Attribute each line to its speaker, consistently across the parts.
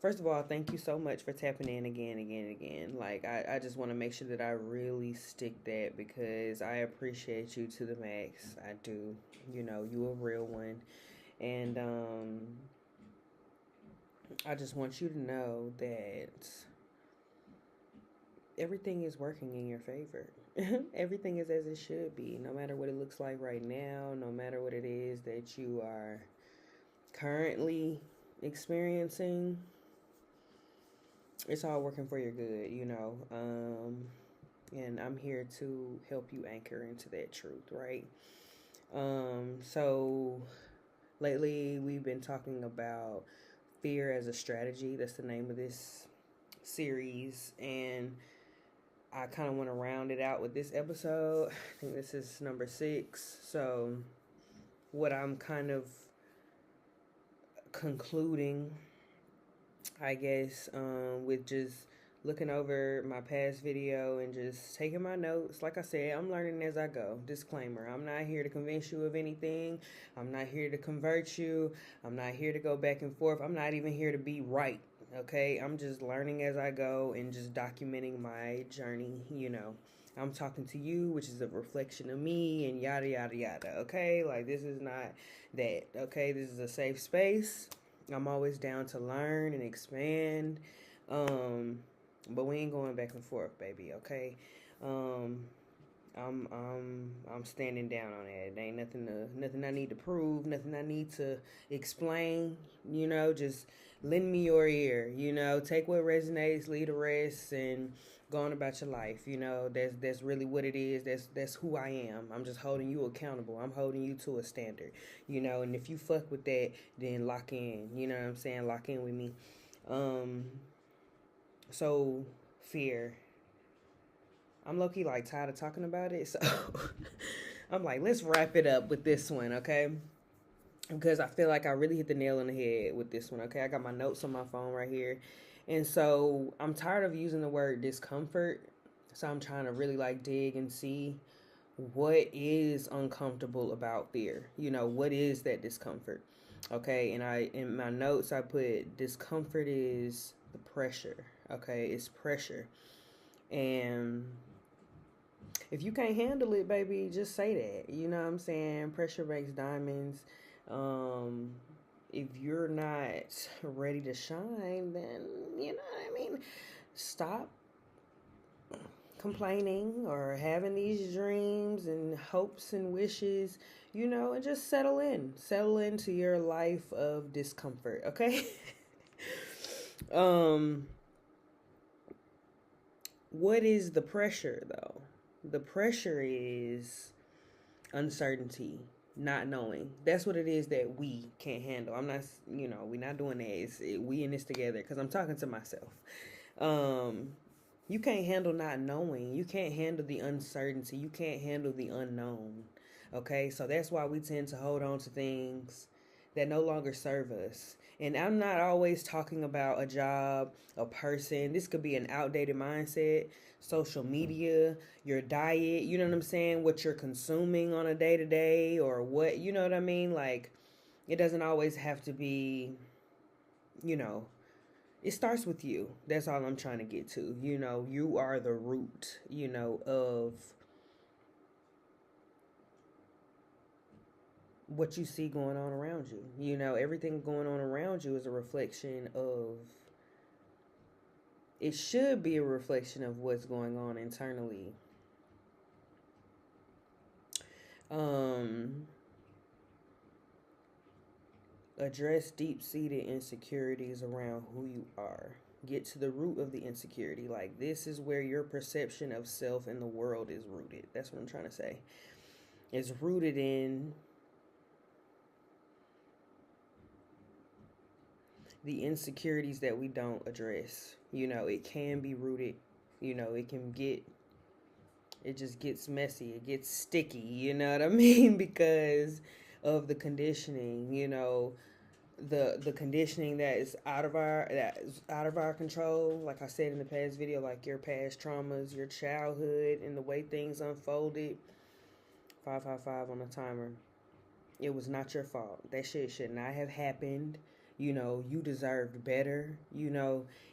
Speaker 1: First of all, thank you so much for tapping in again. Like, I just want to make sure that I really stick that because I appreciate you to the max. I do. You know, you a real one. And I just want you to know that everything is working in your favor. Everything is as it should be, no matter what it looks like right now, no matter what it is that you are currently experiencing. It's all working for your good, you know. And I'm here to help you anchor into that truth, right? So lately we've been talking about fear as a strategy. That's the name of this series, and I kind of want to round it out with this episode. I think this is number 6. So what I'm kind of concluding, I guess, with just looking over my past video and just taking my notes. Like I said, I'm learning as I go. Disclaimer, I'm not here to convince you of anything. I'm not here to convert you. I'm not here to go back and forth. I'm not even here to be right. Okay, I'm just learning as I go and just documenting my journey, you know. I'm talking to you, which is a reflection of me, and yada yada yada. Okay, like this is not that. Okay, this is a safe space. I'm always down to learn and expand. But we ain't going back and forth, baby, okay? Um I'm standing down on that. There ain't nothing I need to prove, nothing I need to explain, you know, just lend me your ear, you know, take what resonates, leave the rest, and go on about your life, you know. That's really what it is. That's who I am. I'm just holding you accountable. I'm holding you to a standard, you know, and if you fuck with that, then lock in, you know what I'm saying? Lock in with me. Um so fear. I'm low-key like tired of talking about it, so I'm like, let's wrap it up with this one, okay? Because I feel like I really hit the nail on the head with this one, okay? I got my notes on my phone right here. And so I'm tired of using the word discomfort. So I'm trying to really like dig and see what is uncomfortable about fear. You know, what is that discomfort? Okay, and I in my notes I put discomfort is the pressure. Okay, it's pressure. And if you can't handle it, baby, just say that. You know what I'm saying? Pressure makes diamonds. Um, if you're not ready to shine, then you know what I mean. Stop complaining or having these dreams and hopes and wishes, you know, and just settle in. Settle into your life of discomfort, okay? um what is the pressure though? The pressure is uncertainty, not knowing. That's what it is that we can't handle. I'm not, you know, we're not doing that. We in this together because I'm talking to myself. Um, you can't handle not knowing. You can't handle the uncertainty. You can't handle the unknown. Okay, so that's why we tend to hold on to things that no longer serve us. And I'm not always talking about a job, a person. This could be an outdated mindset, social media, your diet, you know what I'm saying? What you're consuming on a day to day, or what, you know what I mean? Like, it doesn't always have to be, you know, it starts with you. That's all I'm trying to get to. You know, you are the root, you know, of what you see going on around you. You know, everything going on around you is a reflection of, it should be a reflection of what's going on internally. Um, Address deep-seated insecurities around who you are. Get to the root of the insecurity. Like, this is where your perception of self and the world is rooted. That's what I'm trying to say. It's rooted in the insecurities that we don't address. You know, it can be rooted, you know, it just gets messy, it gets sticky, you know what I mean? Because of the conditioning, you know, the conditioning that is out of our control. Like I said in the past video, like your past traumas, your childhood, and the way things unfolded. 555 on the timer. It was not your fault. That shit should not have happened. you deserved better,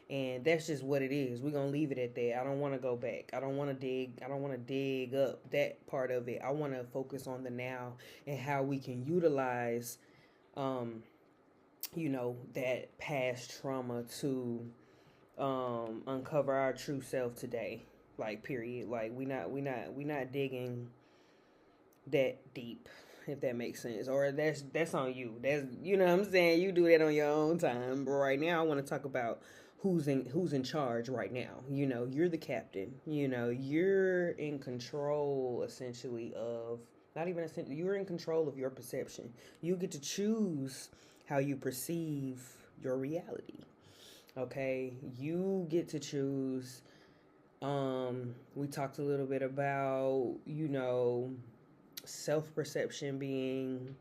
Speaker 1: and that's just what it is. We're going to leave it at that. I don't want to go back. I don't want to dig up that part of it. I want to focus on the now and how we can utilize, that past trauma to uncover our true self today. Like, period. Like, we not digging that deep, if that makes sense. Or that's on you. That's, what I'm saying, you do that on your own time. But right now I want to talk about who's in charge right now. You're the captain. You're in control, essentially, of, not even essentially, you're in control of your perception. You get to choose how you perceive your reality. Okay, you get to choose. We talked a little bit about, self-perception being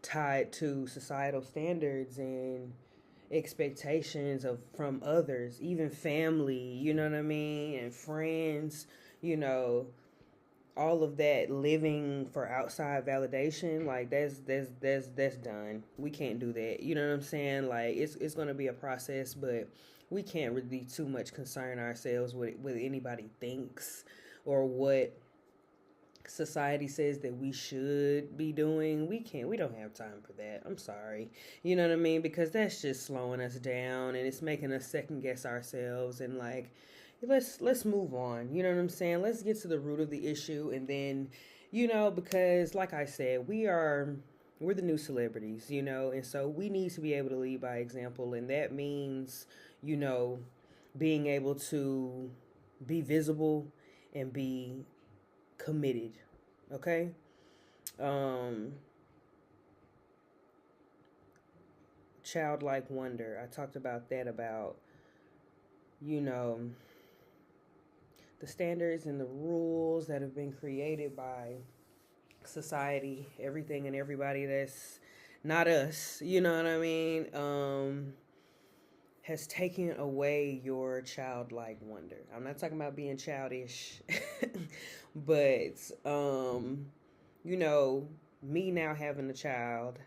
Speaker 1: tied to societal standards and expectations from others, even family, you know what I mean, and friends, you know, all of that living for outside validation, like that's done. We can't do that. You know what I'm saying? Like it's going to be a process, but we can't really too much concern ourselves with what anybody thinks or what society says that we should be doing. We don't have time for that. I'm sorry. You know what I mean? Because that's just slowing us down and it's making us second guess ourselves, and like let's move on. You know what I'm saying? Let's get to the root of the issue, and then, because like I said, we're the new celebrities, and so we need to be able to lead by example, and that means, being able to be visible and be committed. Okay? Childlike wonder. I talked about that, about, the standards and the rules that have been created by society, everything and everybody that's not us, you know what I mean, has taken away your childlike wonder. I'm not talking about being childish, but, me now having a child,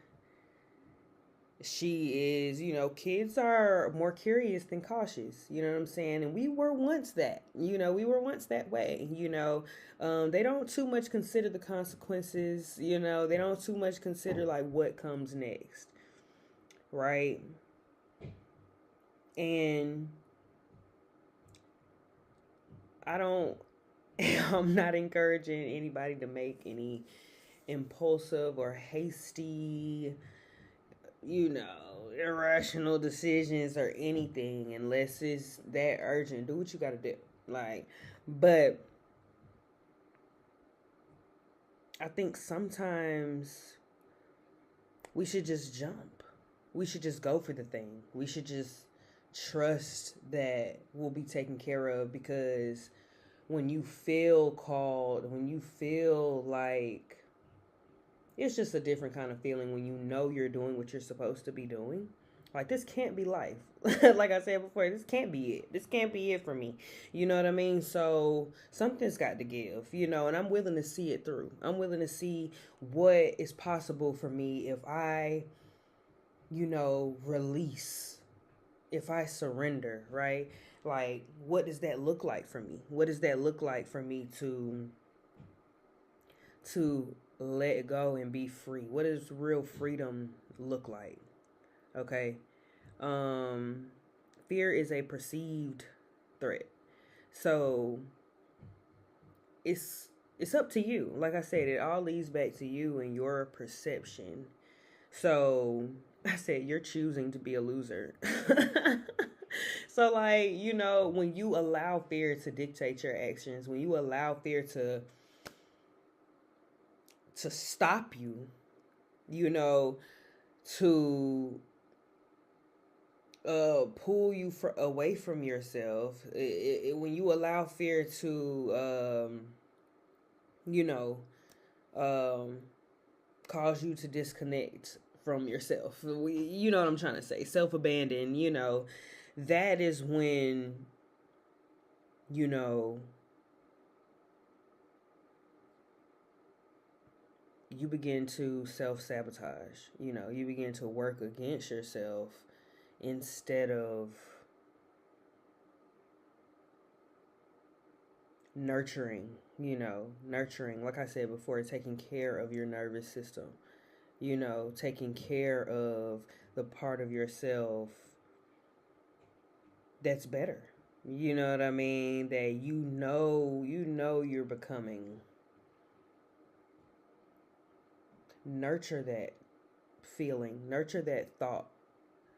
Speaker 1: she is, kids are more curious than cautious, you know what I'm saying? And we were once that, we were once that way, they don't too much consider the consequences, they don't too much consider like what comes next, right? And I'm not encouraging anybody to make any impulsive or hasty, irrational decisions or anything unless it's that urgent. Do what you gotta do. But I think sometimes we should just jump. We should just go for the thing. We should just trust that we'll be taken care of, because when you feel called, when you feel like, it's just a different kind of feeling when you're doing what you're supposed to be doing. Like, this can't be life. Like I said before, this can't be it. This can't be it for me. You know what I mean? So something's got to give, and I'm willing to see it through. I'm willing to see what is possible for me if I, release, if I surrender, right? Like, what does that look like for me? What does that look like for me to let go and be free? What does real freedom look like? Okay. Fear is a perceived threat. So it's up to you. Like I said, it all leads back to you and your perception. So I said, you're choosing to be a loser. So, like, when you allow fear to dictate your actions, when you allow fear to stop you, to pull you away from yourself, when you allow fear to, cause you to disconnect from yourself, you know what I'm trying to say, self-abandon, that is when, you begin to self-sabotage. You begin to work against yourself instead of nurturing, nurturing, like I said before, taking care of your nervous system, taking care of the part of yourself that's better. You know what I mean? That you're becoming. Nurture that feeling, nurture that thought,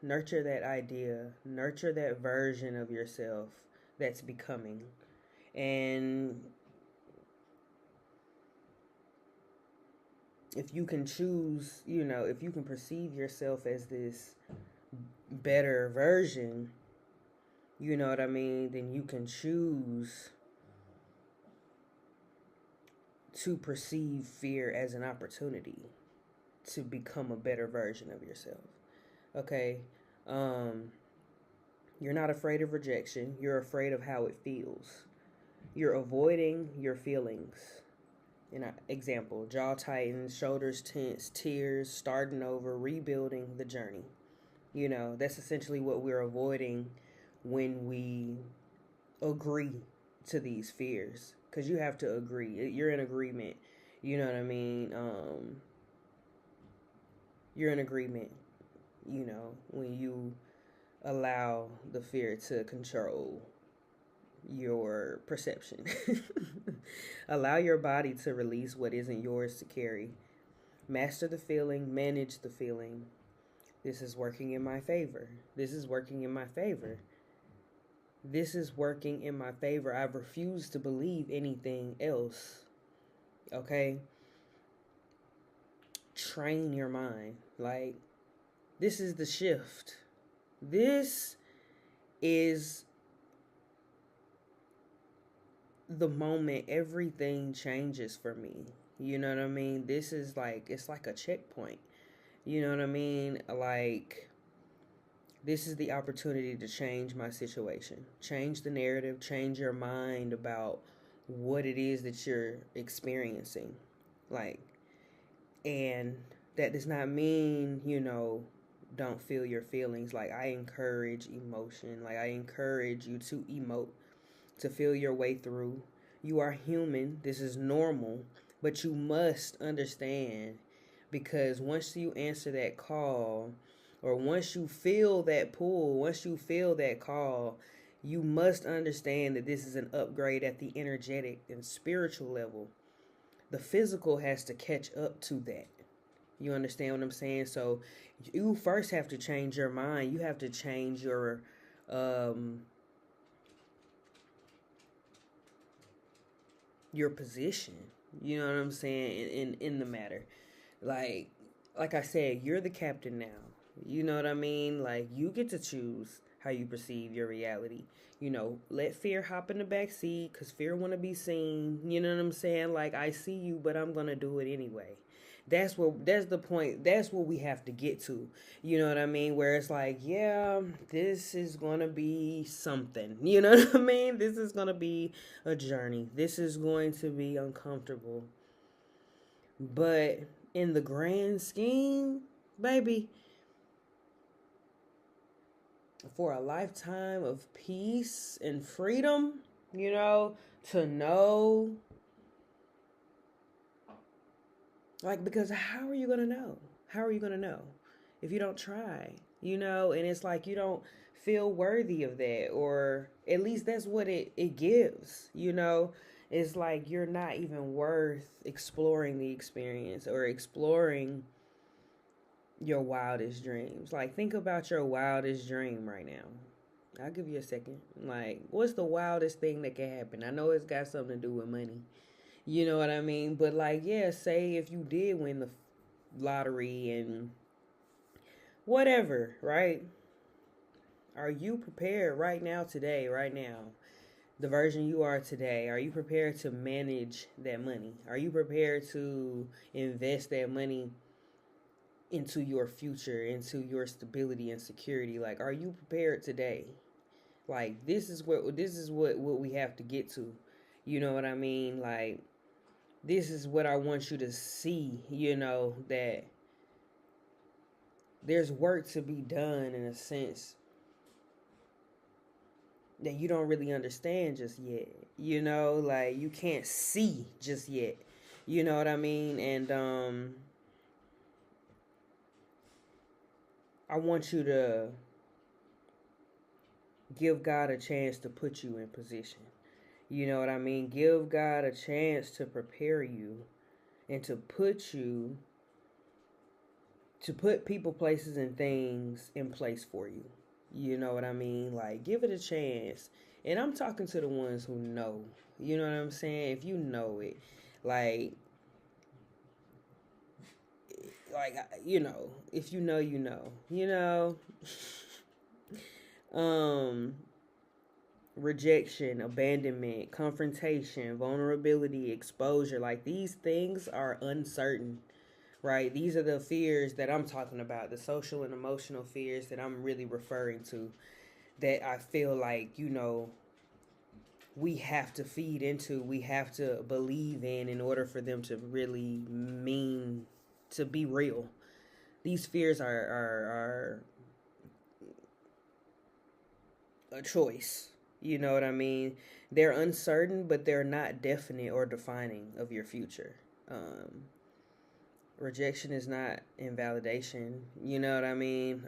Speaker 1: nurture that idea, nurture that version of yourself that's becoming. And if you can choose, if you can perceive yourself as this better version, you know what I mean, then you can choose to perceive fear as an opportunity to become a better version of yourself. Okay? You're not afraid of rejection. You're afraid of how it feels. You're avoiding your feelings. Example, jaw tightens, shoulders tense, tears, starting over, rebuilding the journey. That's essentially what we're avoiding when we agree to these fears. Because you have to agree. You're in agreement. You know what I mean? You're in agreement, when you allow the fear to control your perception. Allow your body to release what isn't yours to carry. Master the feeling, manage the feeling. This is working in my favor. This is working in my favor. This is working in my favor. I refuse to believe anything else. Okay? Train your mind. Like, this is the shift. This is the moment everything changes for me. You know what I mean? This is it's like a checkpoint. You know what I mean? Like, this is the opportunity to change my situation. Change the narrative, change your mind about what it is that you're experiencing. And that does not mean, don't feel your feelings. Like, I encourage emotion. Like, I encourage you to emote, to feel your way through. You are human. This is normal. But you must understand, because once you answer that call, or once you feel that pull, once you feel that call, you must understand that this is an upgrade at the energetic and spiritual level. The physical has to catch up to that. You understand what I'm saying? So you first have to change your mind. You have to change your position. You know what I'm saying? In the matter. Like I said, you're the captain now. You know what I mean? Like, you get to choose how you perceive your reality. Let fear hop in the back seat, because fear want to be seen. You know what I'm saying? Like, I see you, but I'm going to do it anyway. That's the point. That's what we have to get to. You know what I mean? Where it's like, yeah, this is going to be something. You know what I mean? This is going to be a journey. This is going to be uncomfortable. But in the grand scheme, baby, for a lifetime of peace and freedom, to know, because how are you going to know? How are you going to know if you don't try, and it's like you don't feel worthy of that, or at least that's what it gives, It's like you're not even worth exploring the experience or exploring your wildest dreams. Like, think about your wildest dream right now. I'll give you a second. Like, what's the wildest thing that can happen? I know it's got something to do with money. You know what I mean? But, say if you did win the lottery and whatever, right? Are you prepared right now, the version you are today? Are you prepared to manage that money? Are you prepared to invest that money into your future, into your stability and security? Like, are you prepared today? Like, this is what we have to get to. You know what I mean? Like, this is what I want you to see, that there's work to be done in a sense that you don't really understand just yet. Like you can't see just yet. You know what I mean? And I want you to give God a chance to put you in position. You know what I mean? Give God a chance to prepare you and to put people, places, and things in place for you. You know what I mean? Like, give it a chance. And I'm talking to the ones who know. You know what I'm saying? If you know it, like, if you know, rejection, abandonment, confrontation, vulnerability, exposure, like these things are uncertain, right? These are the fears that I'm talking about, the social and emotional fears that I'm really referring to, that I feel like, we have to feed into, we have to believe in order for them to really mean to be real. These fears are a choice. You know what I mean? They're uncertain, but they're not definite or defining of your future. Rejection is not invalidation. You know what I mean?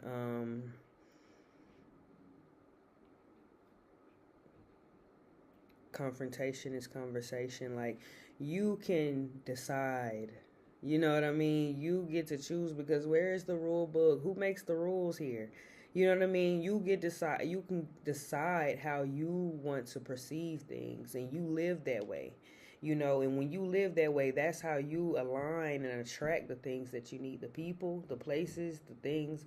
Speaker 1: Confrontation is conversation. Like, you can decide. You know what I mean? You get to choose, because where is the rule book? Who makes the rules here? You know what I mean? You can decide how you want to perceive things, and you live that way. And when you live that way, that's how you align and attract the things that you need, the people, the places, the things.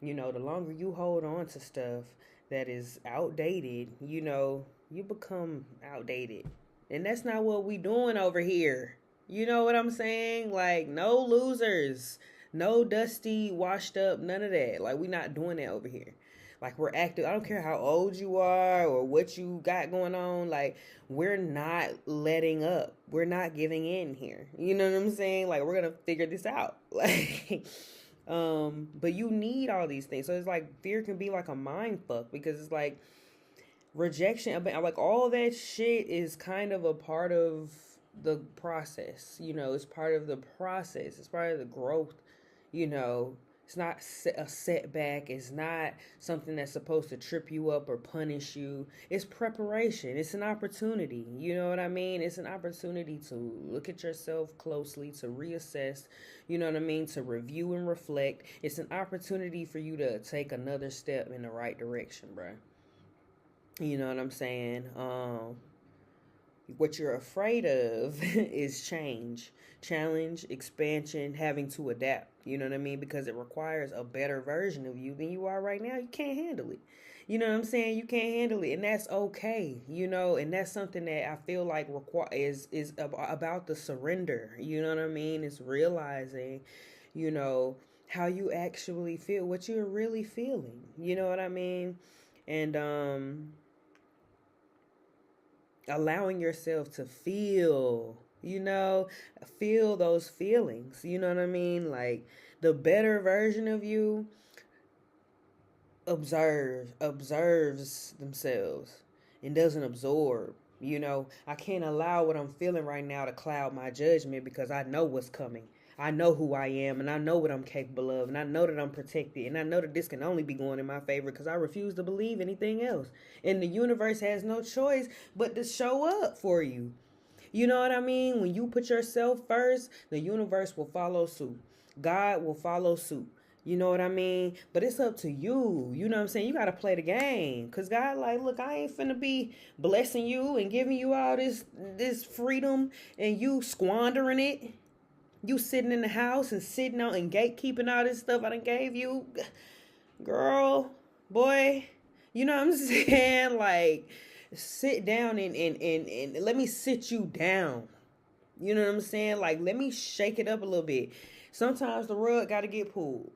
Speaker 1: The longer you hold on to stuff that is outdated, you become outdated. And that's not what we doing over here. You know what I'm saying? Like, no losers, no dusty, washed up, none of that. Like, we not doing that over here. Like, we're active. I don't care how old you are or what you got going on. Like, we're not letting up. We're not giving in here. You know what I'm saying? Like, we're going to figure this out. Like, but you need all these things. So it's like, fear can be like a mind fuck, because it's like rejection, like all that shit is kind of a part of the process. It's part of the process. It's part of the growth. It's not a setback. It's not something that's supposed to trip you up or punish you. It's preparation. It's an opportunity. You know what I mean? It's an opportunity to look at yourself closely, to reassess, you know what I mean? To review and reflect. It's an opportunity for you to take another step in the right direction, bro. You know what I'm saying? What you're afraid of is change, challenge, expansion, having to adapt. You know what I mean? Because it requires a better version of you than you are right now. You can't handle it. You know what I'm saying? You can't handle it, and that's okay. And that's something that I feel like is about the surrender. You know what I mean? It's realizing, how you actually feel, what you're really feeling. You know what I mean? And allowing yourself to feel those feelings. You know what I mean? Like, the better version of you observes themselves and doesn't absorb. I can't allow what I'm feeling right now to cloud my judgment, because I know what's coming. I know who I am, and I know what I'm capable of, and I know that I'm protected, and I know that this can only be going in my favor, because I refuse to believe anything else. And the universe has no choice but to show up for you. You know what I mean? When you put yourself first, the universe will follow suit. God will follow suit. You know what I mean? But it's up to you. You know what I'm saying? You got to play the game. Because God, like, look, I ain't finna be blessing you and giving you all this freedom, and you squandering it. You sitting in the house and sitting on and gatekeeping all this stuff I done gave you. Girl, boy, you know what I'm saying? Like, sit down and let me sit you down. You know what I'm saying? Like, let me shake it up a little bit. Sometimes the rug got to get pulled.